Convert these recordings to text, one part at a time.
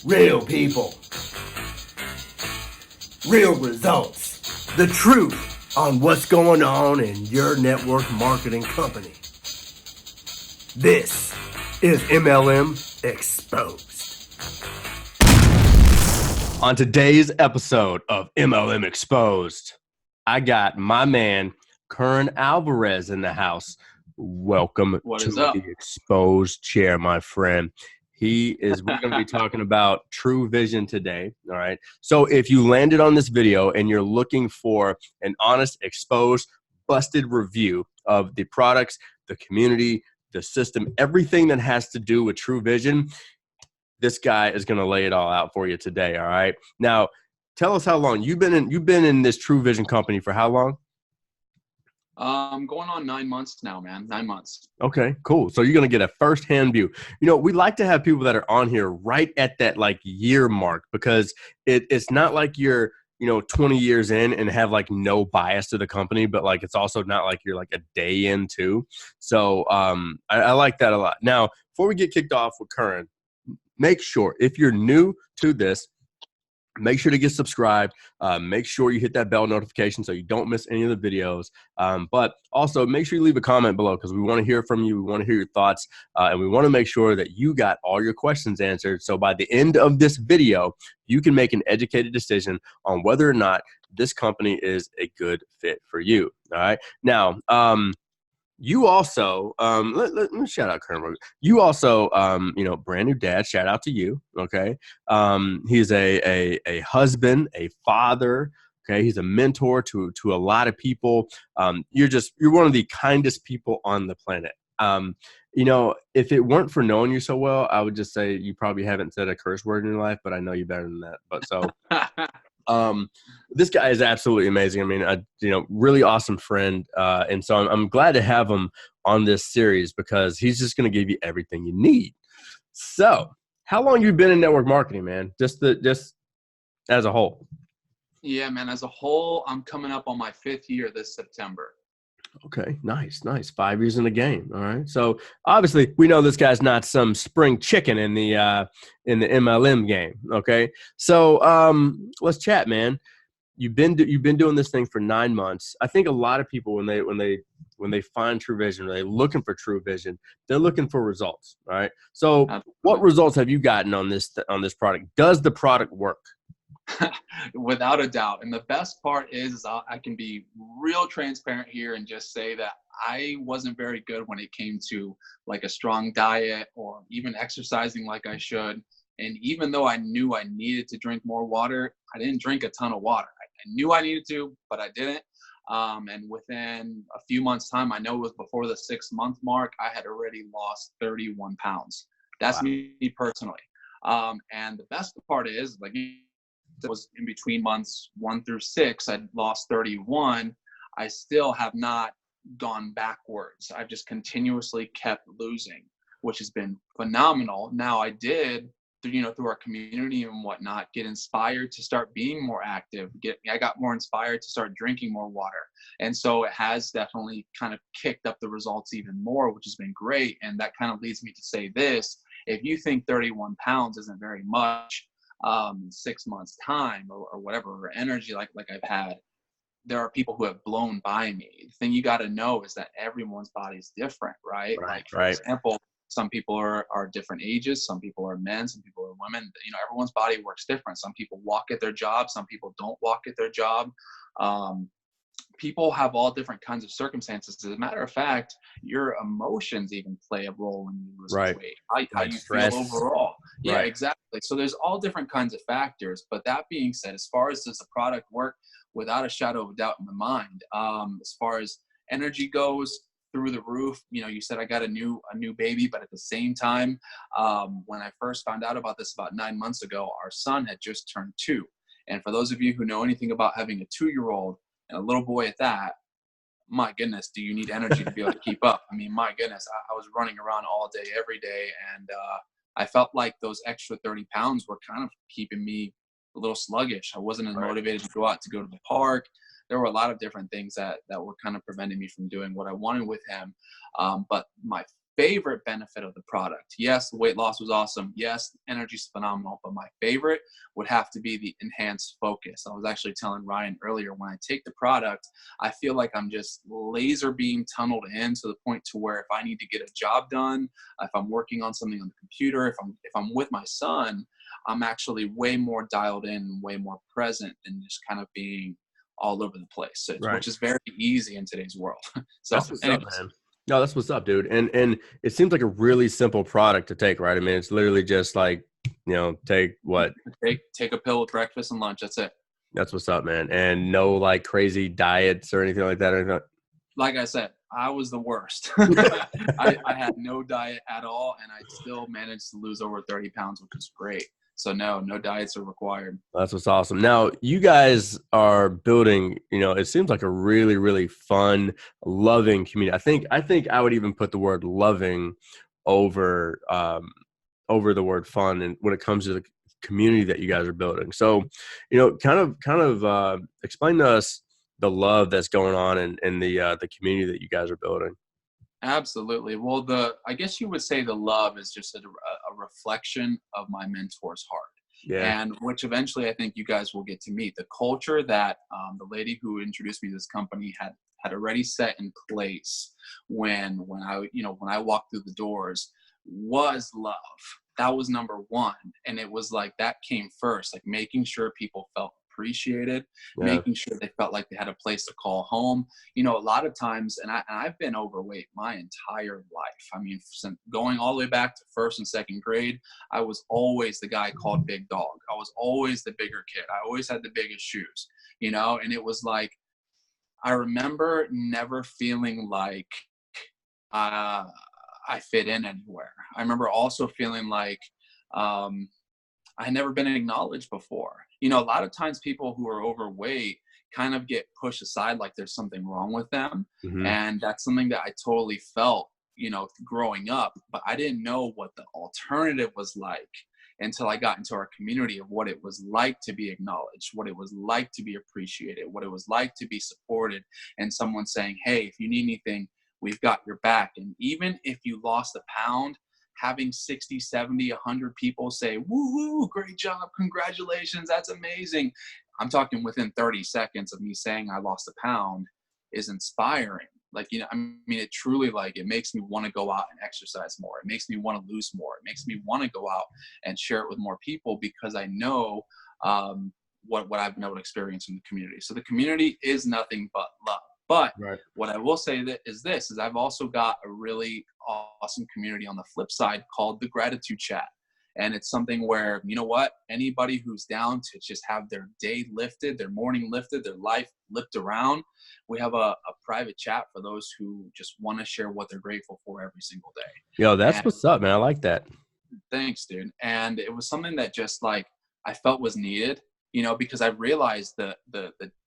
Real people. Real results. The truth on what's going on in your network marketing company. This is MLM Exposed. On today's episode of MLM Exposed, I got my man Curran Alvarez in the house. Welcome to the Exposed chair, my friend. We're going to be talking about Truvision today. All right. So if you landed on this video and you're looking for an honest, exposed, busted review of the products, the community, the system, everything that has to do with Truvision, this guy is going to lay it all out for you today. All right. Now, tell us how long you've been in this Truvision company for how long? Going on 9 months now, man. 9 months. Okay, cool. So you're going to get a first-hand view. You know, we like to have people that are on here right at that like year mark, because it's not like you're, 20 years in and have like no bias to the company, but like it's also not like you're like a day in too. So I like that a lot. Now, before we get kicked off with Curran, make sure if you're new to this, make sure to get subscribed. Make sure you hit that bell notification so you don't miss any of the videos. But also make sure you leave a comment below, because we want to hear from you. We want to hear your thoughts. And we want to make sure that you got all your questions answered. So by the end of this video, you can make an educated decision on whether or not this company is a good fit for you. All right. Now, you also, let me shout out Kern. You also, brand new dad, shout out to you. Okay. He's a husband, a father. Okay. He's a mentor to a lot of people. You're one of the kindest people on the planet. If it weren't for knowing you so well, I would just say you probably haven't said a curse word in your life, but I know you better than that. But so, this guy is absolutely amazing. I mean, really awesome friend. And so I'm glad to have him on this series, because he's just going to give you everything you need. So how long you been in network marketing, man? Just as a whole. Yeah, man. As a whole, I'm coming up on my 5th year this September. Okay, nice. 5 years in the game. All right. So obviously we know this guy's not some spring chicken in the MLM game. Okay. So let's chat, man. You've been doing this thing for 9 months. I think a lot of people when they find Truvision, or they're looking for Truvision, they're looking for results. All right. So what results have you gotten on this product? Does the product work? Without a doubt. And the best part is I can be real transparent here and just say that I wasn't very good when it came to like a strong diet or even exercising like I should. And even though I knew I needed to drink more water, I didn't drink a ton of water. I knew I needed to, but I didn't. And within a few months' time, I know it was before the 6-month mark, I had already lost 31 pounds. That's me personally. And the best part is, like, it was in between months 1 through 6, I'd lost 31. I still have not gone backwards. I've just continuously kept losing, which has been phenomenal. Now I did, through our community and whatnot, get inspired to start being more active. I got more inspired to start drinking more water. And so it has definitely kind of kicked up the results even more, which has been great. And that kind of leads me to say this: if you think 31 pounds isn't very much, 6 months time or whatever, or energy like I've had, there are people who have blown by me. The thing you got to know is that everyone's body is different, right? For example, some people are different ages. Some people are men, some people are women. Everyone's body works different. Some people walk at their job. Some people don't walk at their job. People have all different kinds of circumstances. As a matter of fact, your emotions even play a role when you lose weight. How you feel overall. Yeah, exactly. So there's all different kinds of factors. But that being said, as far as does the product work, without a shadow of a doubt in my mind, as far as energy goes, through the roof. You said I got a new baby, but at the same time, when I first found out about this about 9 months ago, our son had just turned 2. And for those of you who know anything about having a 2-year-old and a little boy at that, my goodness, do you need energy to be able to keep up? I mean, my goodness, I was running around all day, every day. And I felt like those extra 30 pounds were kind of keeping me a little sluggish. I wasn't as motivated to go to the park. There were a lot of different things that were kind of preventing me from doing what I wanted with him. But my favorite benefit of the product. Yes, the weight loss was awesome. Yes, energy's phenomenal. But my favorite would have to be the enhanced focus. I was actually telling Ryan earlier, when I take the product, I feel like I'm just laser beam tunneled in to the point to where if I need to get a job done, if I'm working on something on the computer, if I'm with my son, I'm actually way more dialed in, way more present than just kind of being all over the place, so, Right. which is very easy in today's world. So That's what's up, anyways, man. No, that's what's up, dude. And it seems like a really simple product to take, right? I mean, it's literally just like, take what? take a pill with breakfast and lunch. That's it. That's what's up, man. And no like crazy diets or anything like that. Or anything. Like I said, I was the worst. I had no diet at all, and I still managed to lose over 30 pounds, which is great. So no diets are required. That's what's awesome. Now, you guys are building, it seems like a really, really fun, loving community. I think I would even put the word loving over over the word fun, and when it comes to the community that you guys are building. So, kind of explain to us the love that's going on in the community that you guys are building. Absolutely. Well, I guess you would say the love is just a reflection of my mentor's heart. Yeah. And which eventually I think you guys will get to meet. The culture that the lady who introduced me to this company had already set in place when I walked through the doors was love. That was number one. And it was like that came first, like making sure people felt appreciated, Yeah. making sure they felt like they had a place to call home. A lot of times, and I've been overweight my entire life. I mean, going all the way back to first and second grade, I was always the guy called Big Dog. I was always the bigger kid. I always had the biggest shoes, and it was like, I remember never feeling like I fit in anywhere. I remember also feeling like I had never been acknowledged before. A lot of times people who are overweight kind of get pushed aside like there's something wrong with them. Mm-hmm. And that's something that I totally felt, growing up, but I didn't know what the alternative was like until I got into our community of what it was like to be acknowledged, what it was like to be appreciated, what it was like to be supported, and someone saying, hey, if you need anything, we've got your back. And even if you lost a pound, having 60, 70, 100 people say, woohoo, great job, congratulations, that's amazing. I'm talking within 30 seconds of me saying I lost a pound is inspiring. Like, I mean, it truly, like, it makes me want to go out and exercise more. It makes me want to lose more. It makes me want to go out and share it with more people because I know what I've been able to experience in the community. So the community is nothing but love. But right. What I will say is I've also got a really awesome community on the flip side called the Gratitude Chat. And it's something where, anybody who's down to just have their day lifted, their morning lifted, their life lifted around, we have a private chat for those who just want to share what they're grateful for every single day. Yo, that's what's up, man. I like that. Thanks, dude. And it was something that just like I felt was needed. Because I realized the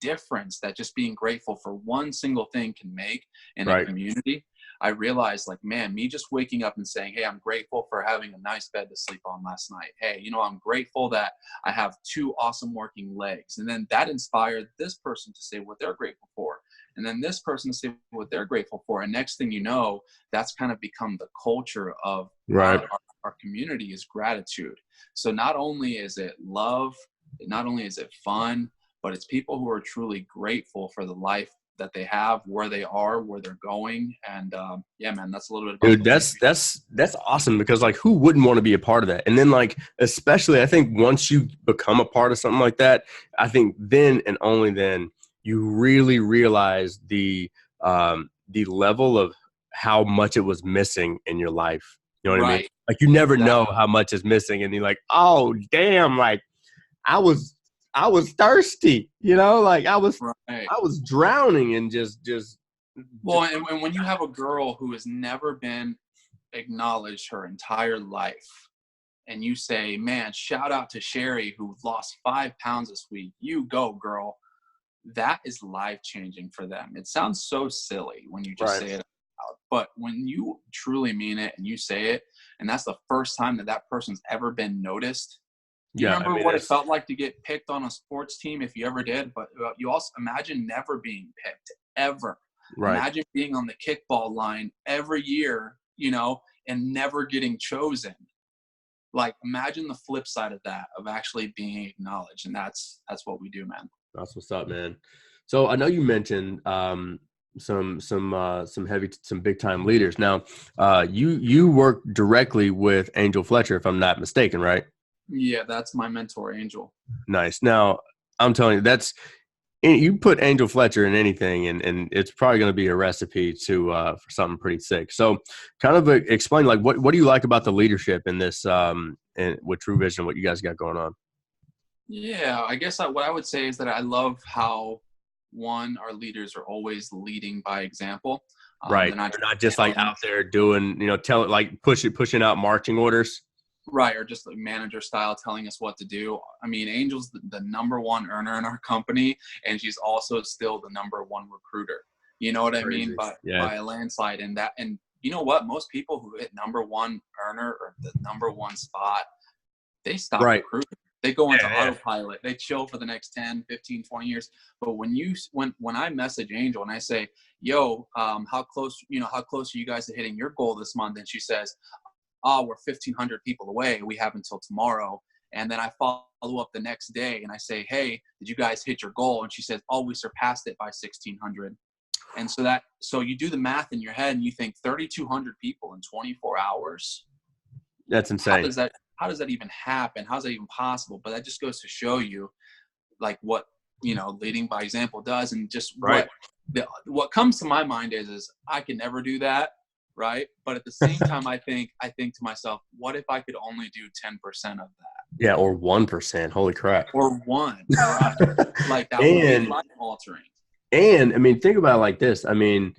difference that just being grateful for one single thing can make in a community. I realized, like, man, me just waking up and saying, hey, I'm grateful for having a nice bed to sleep on last night. Hey, I'm grateful that I have 2 awesome working legs. And then that inspired this person to say what they're grateful for. And then this person to say what they're grateful for. And next thing you know, that's kind of become the culture of our community is gratitude. So not only is it love, not only is it fun, but it's people who are truly grateful for the life that they have, where they are, where they're going. And yeah, man, that's a little bit about dude, that's awesome, because like, who wouldn't want to be a part of that? And then, like, especially I think once you become a part of something like that, I think then and only then you really realize the level of how much it was missing in your life. You know what I mean? Like, you never know how much is missing, and you're like, oh damn, like I was thirsty, like I was drowning in just. Well, and when you have a girl who has never been acknowledged her entire life, and you say, man, shout out to Sherry who lost 5 pounds this week. You go, girl. That is life-changing for them. It sounds so silly when you just say it out, but when you truly mean it and you say it, and that's the first time that person's ever been noticed. You remember what it felt like to get picked on a sports team, if you ever did, but you also imagine never being picked, ever. Imagine being on the kickball line every year, and never getting chosen. Like, imagine the flip side of that, of actually being acknowledged. And that's what we do, man. That's what's up, man. So I know you mentioned some big time leaders. Now, you work directly with Angel Fletcher, if I'm not mistaken, right? Yeah, that's my mentor, Angel. Nice. Now, I'm telling you, you put Angel Fletcher in anything, and it's probably going to be a recipe for something pretty sick. So, kind of explain, like, what do you like about the leadership in this and with Truvision, what you guys got going on? Yeah, I guess what I would say is that I love how, one, our leaders are always leading by example. Right. They're not just like out there doing, pushing out marching orders. Right, or just like manager style telling us what to do. I mean, Angel's the number one earner in our company, and she's also still the number one recruiter. You know what I mean? By a landslide. And you know what? Most people who hit number one earner or the number one spot, they stop recruiting. They go into autopilot. They chill for the next 10, 15, 20 years. But when I message Angel and I say, yo, how close are you guys to hitting your goal this month? And she says, we're 1,500 people away. We have until tomorrow. And then I follow up the next day and I say, hey, did you guys hit your goal? And she says, we surpassed it by 1,600. And so you do the math in your head and you think 3,200 people in 24 hours. That's insane. How does that even happen? How's that even possible? But that just goes to show you, like, what, leading by example does. And just what comes to my mind is I can never do that. Right. But at the same time, I think to myself, what if I could only do 10% of that? Yeah. Or 1%. Holy crap. Or one. Right. Like, that would be life altering. And I mean, think about it like this. I mean,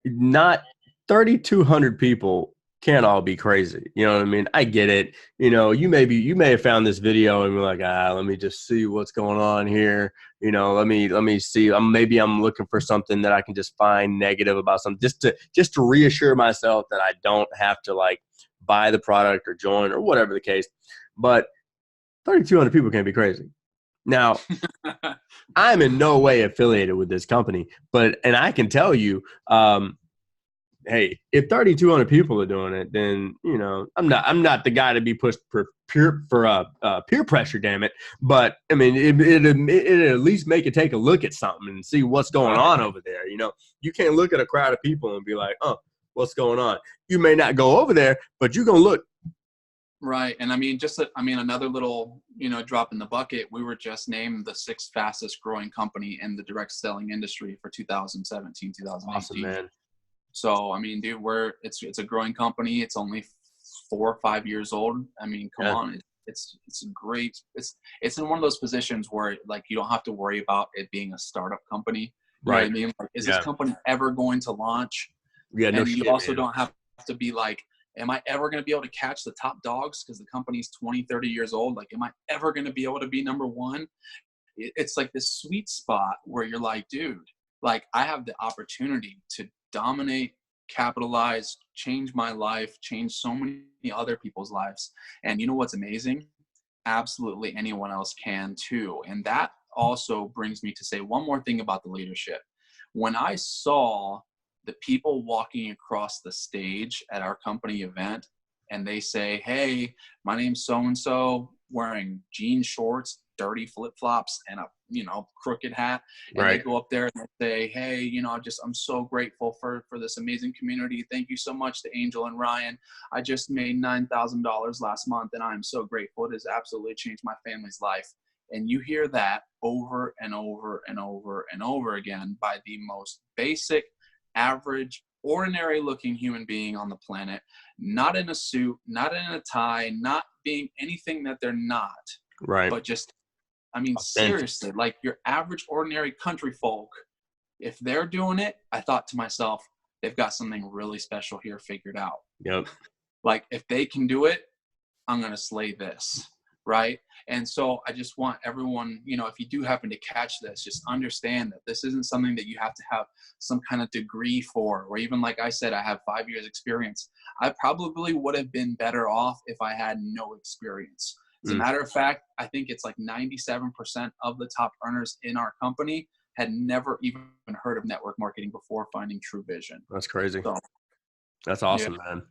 not 3,200 people can't all be crazy. You know what I mean? I get it. You may have found this video and be like, let me just see what's going on here. Let me see. Maybe I'm looking for something that I can just find negative about something, just to reassure myself that I don't have to like buy the product or join or whatever the case. But 3,200 people can't be crazy. Now, I'm in no way affiliated with this company, and I can tell you, hey, if 3,200 people are doing it, then I'm not the guy to be pushed for peer pressure. Damn it! But I mean, it at least make it take a look at something and see what's going on over there. You can't look at a crowd of people and be like, oh, what's going on? You may not go over there, but you're gonna look. Right. And I mean, another little, drop in the bucket. We were just named the 6th fastest growing company in the direct selling industry for 2017, 2018. Awesome, man. So, I mean, dude, it's a growing company. It's only 4 or 5 years old. I mean, come on. It's great. It's in one of those positions where, like, you don't have to worry about it being a startup company. You know what I mean? Like, is this company ever going to launch? Yeah, no and shit, you also man. don't have to be like, am I ever going to be able to catch the top dogs because the company's 20, 30 years old? Like, am I ever going to be able to be number one? It's like this sweet spot where you're like, dude, like, I have the opportunity to dominate, capitalize, change my life, change so many other people's lives. And you know what's amazing? Absolutely anyone else can too. And that also brings me to say one more thing about the leadership. When I saw the people walking across the stage at our company event and they say, hey, my name's so-and-so, wearing jean shorts, dirty flip-flops, and a crooked hat, and they go up there and they say, hey, I'm so grateful for this amazing community. Thank you so much to Angel and Ryan. I just made $9,000 last month and I'm so grateful. It has absolutely changed my family's life. And you hear that over and over and over and over again by the most basic, average, ordinary looking human being on the planet, not in a suit, not in a tie, not being anything that they're not, but just, I mean, seriously, like your average, ordinary country folk, if they're doing it, I thought to myself, they've got something really special here figured out. Yep. Like, if they can do it, I'm going to slay this. Right. And so I just want everyone, if you do happen to catch this, just understand that this isn't something that you have to have some kind of degree for, or even, like I said, I have 5 years experience. I probably would have been better off if I had no experience. As a matter of fact, I think it's like 97% of the top earners in our company had never even heard of network marketing before finding Truvision. That's crazy. That's Yeah. awesome, man.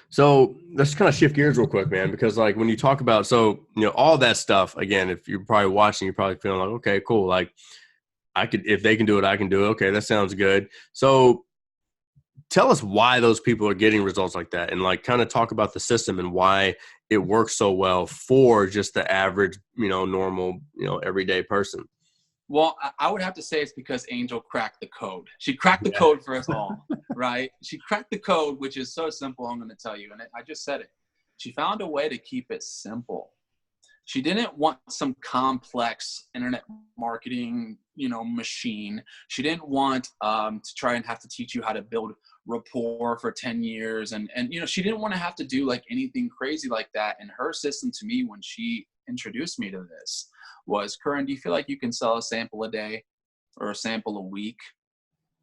So let's kind of shift gears real quick, man, because like when you talk about, so, you know, all that stuff, again, if you're probably watching, you're probably feeling like, okay, cool. Like I could, if they can do it, I can do it. Okay. That sounds good. So tell us why those people are getting results like that, and like kind of talk about the system and why it works so well for just the average, you know, normal, you know, everyday person. Well, I would have to say it's because Angel cracked the code. She cracked the Yeah. code for us all, right? She cracked the code, which is so simple. I'm going to tell you, and I just said it. She found a way to keep it simple. She didn't want some complex internet marketing, machine. She didn't want to try and have to teach you how to build rapport for 10 years. And she didn't want to have to do like anything crazy like that. And her system to me, when she introduced me to this, was, Curran, do you feel like you can sell a sample a day or a sample a week?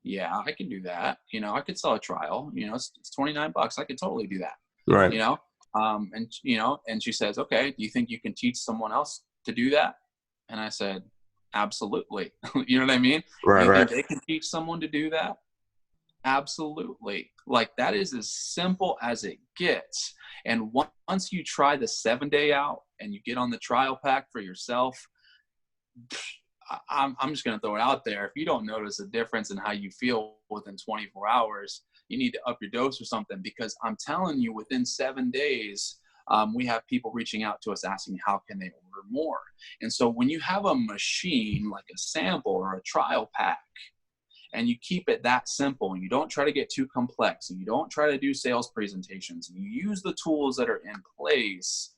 Yeah, I can do that. I could sell a trial, it's $29. I could totally do that, Right. you know? And she says, okay, do you think you can teach someone else to do that? And I said, absolutely. You know what I mean? Right. You Right. think they can teach someone to do that? Absolutely. Like, that is as simple as it gets. And once you try the 7-day out and you get on the trial pack for yourself, I'm just going to throw it out there. If you don't notice a difference in how you feel within 24 hours, you need to up your dose or something, because I'm telling you, within 7 days, we have people reaching out to us asking how can they order more. And so when you have a machine like a sample or a trial pack, and you keep it that simple, and you don't try to get too complex, and you don't try to do sales presentations, and you use the tools that are in place,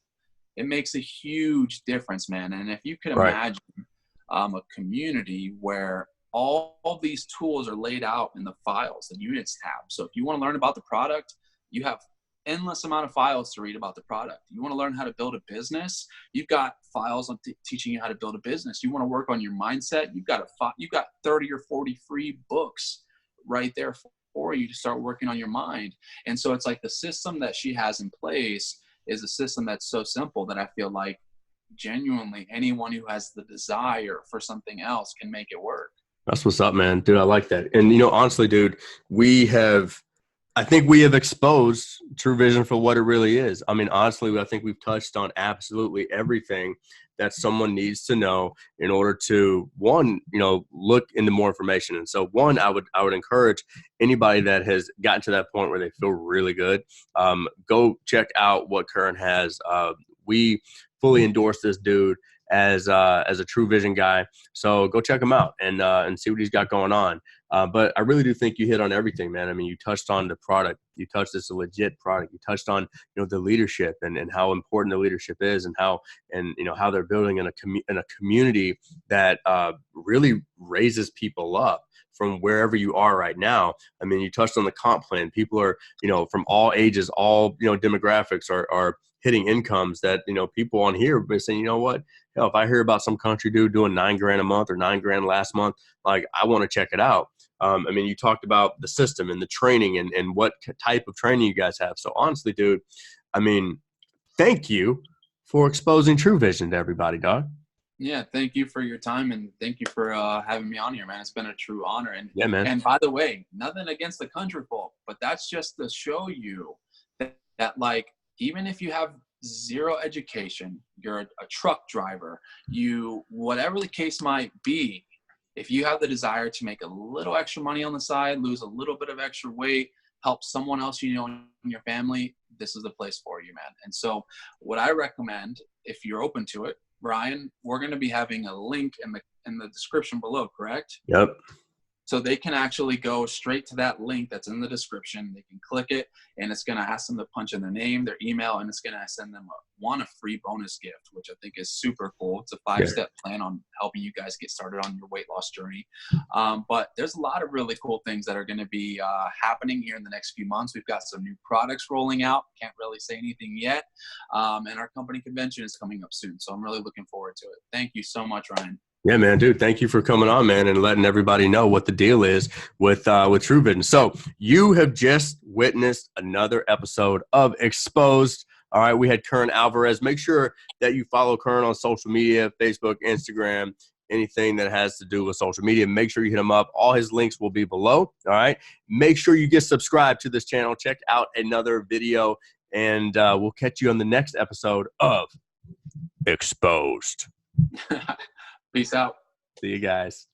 it makes a huge difference, man. And if you can Right. imagine a community where all these tools are laid out in the files, the units tab. So if you want to learn about the product, you have endless amount of files to read about the product. You want to learn how to build a business, you've got files on teaching you how to build a business. You want to work on your mindset, you've got 30 or 40 free books right there for you to start working on your mind. And so it's like the system that she has in place is a system that's so simple that I feel like genuinely anyone who has the desire for something else can make it work. That's what's up, man. Dude, I like that. And, you know, honestly, dude, I think we have exposed Truvision for what it really is. I mean, honestly, I think we've touched on absolutely everything that someone needs to know in order to, one, you know, look into more information. And so, one, I would encourage anybody that has gotten to that point where they feel really good, go check out what Kern has. We fully endorse this dude as a Truvision guy. So go check him out and see what he's got going on. But I really do think you hit on everything, man. I mean, you touched on the product. You touched this a legit product. You touched on, you know, the leadership and how important the leadership is, and how they're building in a community that really raises people up from wherever you are right now. I mean, you touched on the comp plan. People are, you know, from all ages, all, you know, demographics are hitting incomes that, you know, people on here have been saying, you know what, hell, if I hear about some country dude doing $9,000 a month or $9,000 last month, like, I want to check it out. I mean, you talked about the system and the training and what type of training you guys have. So honestly, dude, I mean, thank you for exposing Truvision to everybody, dog. Yeah, thank you for your time, and thank you for having me on here, man. It's been a true honor. And Yeah, man. and by the way, nothing against the country folk, but that's just to show you that like, even if you have zero education, you're a truck driver, whatever the case might be, if you have the desire to make a little extra money on the side, lose a little bit of extra weight, help someone else in your family, this is the place for you, man. And so what I recommend, if you're open to it, Brian, we're going to be having a link in the description below, correct? Yep. So they can actually go straight to that link that's in the description. They can click it, and it's going to ask them to punch in their name, their email, and it's going to send them a free bonus gift, which I think is super cool. It's a 5-step plan on helping you guys get started on your weight loss journey. But there's a lot of really cool things that are going to be happening here in the next few months. We've got some new products rolling out. Can't really say anything yet. And our company convention is coming up soon. So I'm really looking forward to it. Thank you so much, Ryan. Yeah, man, dude, thank you for coming on, man, and letting everybody know what the deal is with Truvision. So you have just witnessed another episode of Exposed. All right, we had Curran Alvarez. Make sure that you follow Curran on social media, Facebook, Instagram, anything that has to do with social media, make sure you hit him up. All his links will be below. All right. Make sure you get subscribed to this channel. Check out another video, and we'll catch you on the next episode of Exposed. Peace out. See you guys.